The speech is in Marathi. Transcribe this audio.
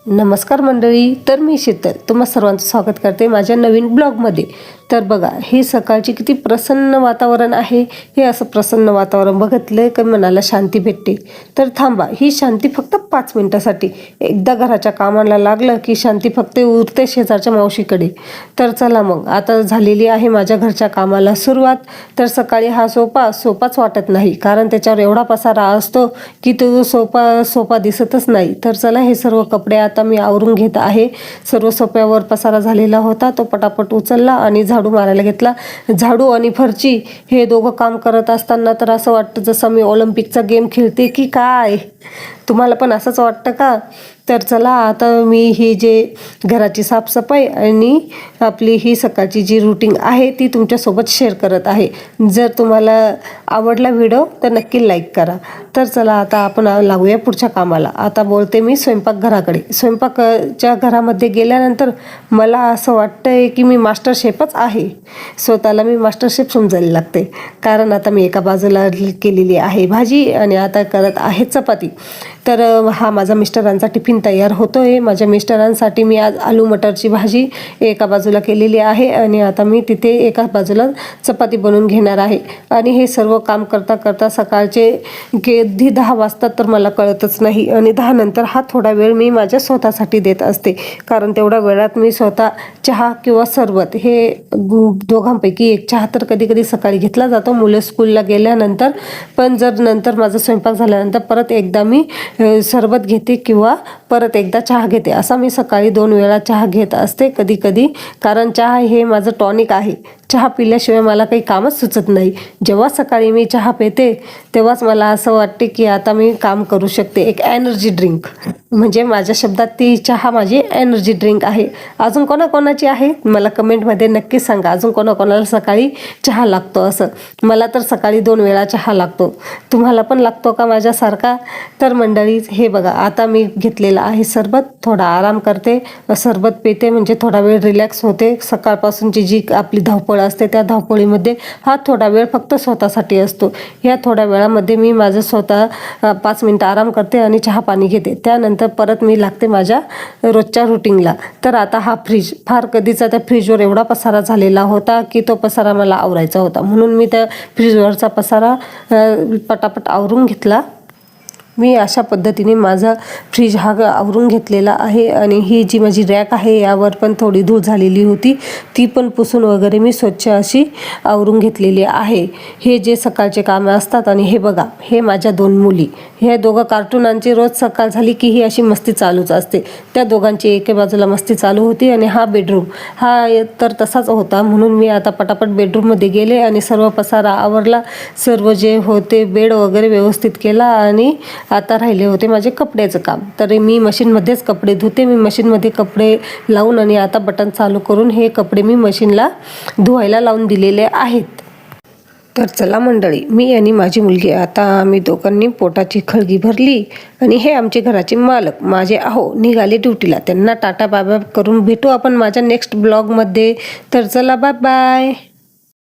नमस्कार मंडळी, तर मी शीतल तुम्हा सर्वांचं स्वागत करते माझ्या नवीन ब्लॉगमध्ये। तर बघा, ही सकाळची किती प्रसन्न वातावरण आहे। हे असं प्रसन्न वातावरण बघितलं की मनाला शांती भेटते। तर थांबा, ही शांती फक्त 5 मिनिटासाठी। एकदा घराच्या कामाला लागलं की शांती फक्त उरते शेजारच्या मावशीकडे। तर चला मग, आता झालेली आहे माझ्या घरच्या कामाला सुरुवात। तर सकाळी हा सोपाच वाटत नाही, कारण त्याच्यावर एवढा पसारा असतो की तो सोपा दिसतच नाही। तर चला, हे सर्व कपडे आता मी आवरून घेत आहे। सर्व सोप्यावर पसारा झालेला होता, तो पटापट उचलला आणि झाडू मारायला घेतला। झाडू आणि फरची हे दोघं काम करत असताना तर असं वाटतं जसं मी ऑलिम्पिकचा गेम खेळते की काय। तुम्हाला पण असंच वाटतं का? तर चला, आता मी ही जे घराची साफसफाई आणि आपली ही सकाळची जी रूटीन आहे ती तुमच्यासोबत शेअर करत आहे। जर तुम्हाला आवडला व्हिडिओ तर नक्की लाईक करा। तर चला, आता आपण लागूया पुढच्या कामाला। आता बोलते मी स्वयंपाकघराकडे। स्वयंपाकाच्या घरामध्ये गेल्यानंतर मला असं वाटतंय की मी मास्टर शेफच आहे। स्वतःला मी मास्टर शेफ समजायला लागते, कारण आता मी एका बाजूला केलेली आहे भाजी आणि आता करत आहे चपाती। तर हा माझा मिस्टरांचा टिफिन तयार होतोय। माझ्या मिस्टरांसाठी मी आज आलू मटरची भाजी एका बाजूला केलेली आहे आणि आता मी तिथे एका बाजूला चपाती बनवून घेणार आहे। आणि हे सर्व काम करता करता सकाळचे कधी 10 वाजतात तर मला कळतच नाही। आणि 10 नंतर हा थोडा वेळ मी माझ्या स्वतःसाठी देत असते, कारण तेवढ्या वेळात मी स्वतः चहा किंवा सरबत हे दोघांपैकी एक चहा तर कधी कधी सकाळी घेतला जातो मुलं स्कूलला गेल्यानंतर। पण जर नंतर माझा स्वयंपाक झाल्यानंतर परत एकदा मी सरबत घेते किंवा परत एकदा चहा घेते। असा मी सकाळी 2 वेळा चहा घेत असते कधी कधी, कारण चहा हे माझं टॉनिक आहे। चहा पिल्याशिवाय मला काही कामच सुचत नाही। जेव्हा सकाळी मी चहा पिते तेव्हाच मला असं वाटते की आता मी काम करू शकते। एक एनर्जी ड्रिंक, म्हणजे माझ्या शब्दात ती चहा माझी एनर्जी ड्रिंक आहे। अजून कोणाकोणाची आहे मला कमेंटमध्ये नक्की सांगा। अजून कोणाकोणाला सकाळी चहा लागतो असं? मला तर सकाळी 2 वेळा चहा लागतो। तुम्हाला पण लागतो का माझ्यासारखा? तर मंडळी, हे बघा, आता मी घेतलेला आहे सरबत। थोडा आराम करते, सरबत पिते, म्हणजे थोडा वेळ रिलॅक्स होते। सकाळपासूनची जी आपली धावपळ असते त्या धावपळीमध्ये हा थोडा वेळ फक्त स्वतःसाठी असतो। या थोड्या वेळामध्ये मी माझं स्वतः 5 मिनिटं आराम करते आणि चहा पाणी घेते। त्यानंतर परत मी लागते माझ्या रोजच्या रुटीनला। तर आता हा फ्रीज, फार कधीचा त्या फ्रीजवर एवढा पसारा झालेला होता की तो पसारा मला आवरायचा होता, म्हणून मी त्या फ्रीजवरचा पसारा पटापट आवरून घेतला। मी अशा पद्धतीने माझा फ्रीज हा आवरून घेतलेला आहे। आणि ही जी माझी रॅक आहे यावर पण थोडी धूळ झालेली होती, ती पण पुसून वगैरे मी स्वच्छ अशी आवरून घेतलेली आहे। हे जे सकाळचे कामं असतात। आणि हे बघा, हे माझ्या 2 मुली, हे दोघं कार्टूनांची रोज सकाळ झाली की ही अशी मस्ती चालूच असते। त्या दोघांची एके बाजूला मस्ती चालू होती। आणि हा बेडरूम हा तर तसाच होता, म्हणून मी आता पटापट बेडरूममध्ये गेले आणि सर्व पसारा आवरला। सर्व जे होते बेड वगैरे व्यवस्थित केला आणि आता राहिले होते माझे कपड्याचं काम। तर मी मशीनमध्येच कपडे धुते। मी मशीनमध्ये कपडे लावून आणि आता बटन चालू करून हे कपडे मी मशीनला धुवायला लावून दिलेले आहेत। तर चला मंडळी, मी आणि माझी मुलगी आता आम्ही दोघांनी पोटाची खळगी भरली आणि हे आमचे घराचे मालक माझे आहो निघाले ड्युटीला। त्यांना टाटा बाय बाय करून भेटू आपण माझ्या नेक्स्ट ब्लॉगमध्ये। तर चला, बाय बाय।